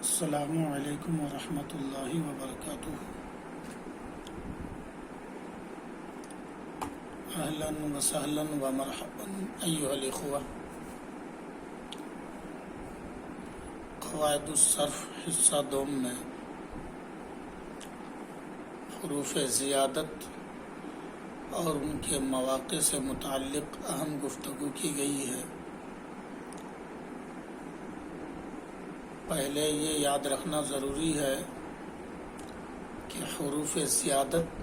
السلام علیکم ورحمۃ اللہ وبرکاتہ۔ اہلا وسہلا ومرحبا ایھا الاخوہ۔ قواعد الصرف حصہ دوم میں حروف زیادت اور ان کے مواقع سے متعلق اہم گفتگو کی گئی ہے۔ پہلے یہ یاد رکھنا ضروری ہے کہ حروف زیادت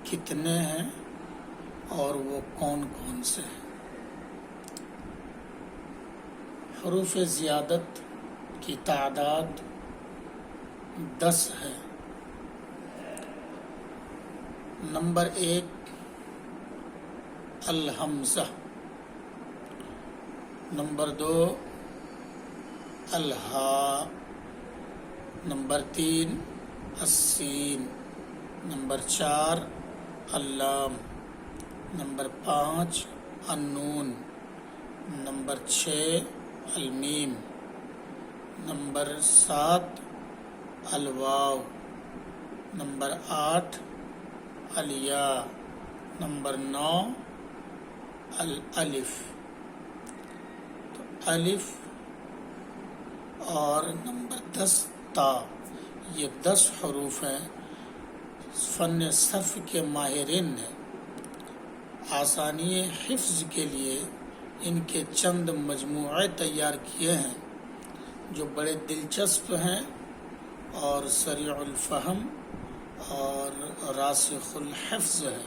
کتنے ہیں اور وہ کون کون سے ہیں۔ حروف زیادت کی تعداد 10 ہے۔ نمبر 1 الحمزہ، نمبر 2 الہاء، نمبر 3 السین، نمبر 4 اللام، نمبر 5 النون، نمبر 6 المیم، نمبر 7 الواو، نمبر 8 الیا، نمبر 9 الالف۔ تو الف اور نمبر 10 تا، یہ 10 حروف ہیں۔ فن صرف کے ماہرین نے آسانی حفظ کے لیے ان کے چند مجموعے تیار کیے ہیں جو بڑے دلچسپ ہیں اور سریع الفہم اور راسخ الحفظ ہے۔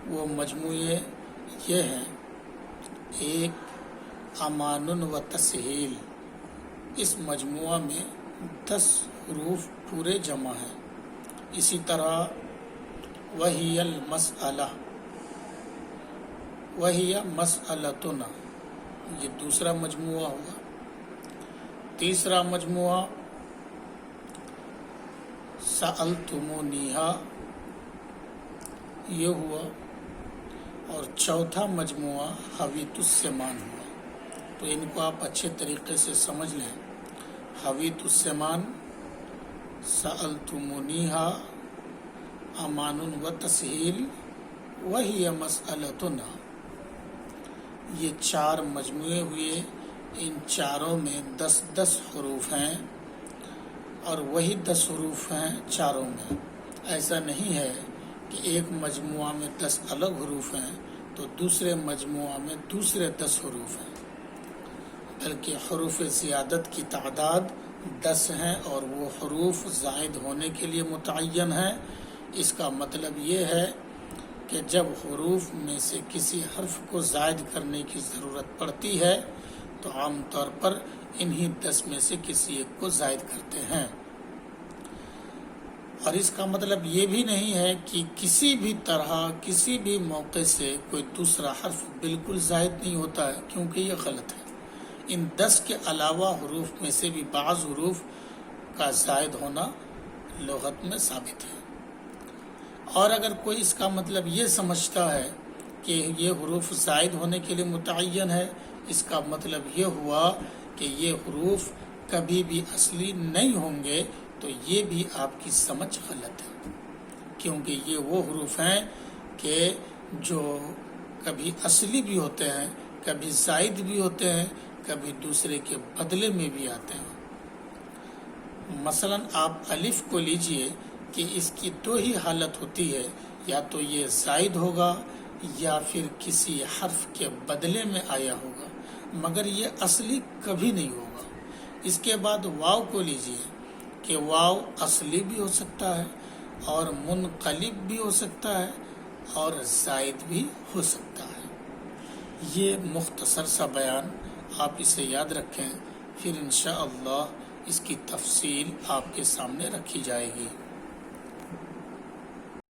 وہ مجموعے یہ ہیں: 1 امان و تسہیل، اس مجموعہ میں 10 حروف پورے جمع ہیں۔ اسی طرح وہی المسئلہ، وہی مسئلتنا، یہ دوسرا مجموعہ ہوا۔ تیسرا مجموعہ سألتمونیہا، یہ ہوا۔ اور چوتھا مجموعہ حویت السمان ہوا۔ تو ان کو آپ اچھے طریقے سے سمجھ لیں۔ حویت السمان، سألتمونیہا، امان و تسہیل، وہی مسئلتنا، یہ 4 مجموعے ہوئے۔ ان چاروں میں 10 حروف ہیں اور وہی 10 حروف ہیں چاروں میں۔ ایسا نہیں ہے کہ ایک مجموعہ میں 10 الگ حروف ہیں تو دوسرے مجموعہ میں دوسرے 10 حروف ہیں، بلکہ حروف زیادت کی تعداد 10 ہیں اور وہ حروف زائد ہونے کے لیے متعین ہیں۔ اس کا مطلب یہ ہے کہ جب حروف میں سے کسی حرف کو زائد کرنے کی ضرورت پڑتی ہے تو عام طور پر انہی 10 میں سے کسی ایک کو زائد کرتے ہیں۔ اور اس کا مطلب یہ بھی نہیں ہے کہ کسی بھی طرح کسی بھی موقع سے کوئی دوسرا حرف بالکل زائد نہیں ہوتا ہے، کیونکہ یہ غلط ہے۔ ان 10 کے علاوہ حروف میں سے بھی بعض حروف کا زائد ہونا لغت میں ثابت ہے۔ اور اگر کوئی اس کا مطلب یہ سمجھتا ہے کہ یہ حروف زائد ہونے کے لیے متعین ہے، اس کا مطلب یہ ہوا کہ یہ حروف کبھی بھی اصلی نہیں ہوں گے، تو یہ بھی آپ کی سمجھ غلط ہے، کیونکہ یہ وہ حروف ہیں کہ جو کبھی اصلی بھی ہوتے ہیں، کبھی زائد بھی ہوتے ہیں، کبھی دوسرے کے بدلے میں بھی آتے ہیں۔ مثلا آپ الف کو لیجئے کہ اس کی 2 ہی حالت ہوتی ہے، یا تو یہ زائد ہوگا یا پھر کسی حرف کے بدلے میں آیا ہوگا، مگر یہ اصلی کبھی نہیں ہوگا۔ اس کے بعد واو کو لیجئے کہ واو اصلی بھی ہو سکتا ہے اور منقلب بھی ہو سکتا ہے اور زائد بھی ہو سکتا ہے۔ یہ مختصر سا بیان، آپ اسے یاد رکھیں، پھر انشاءاللہ اس کی تفصیل آپ کے سامنے رکھی جائے گی۔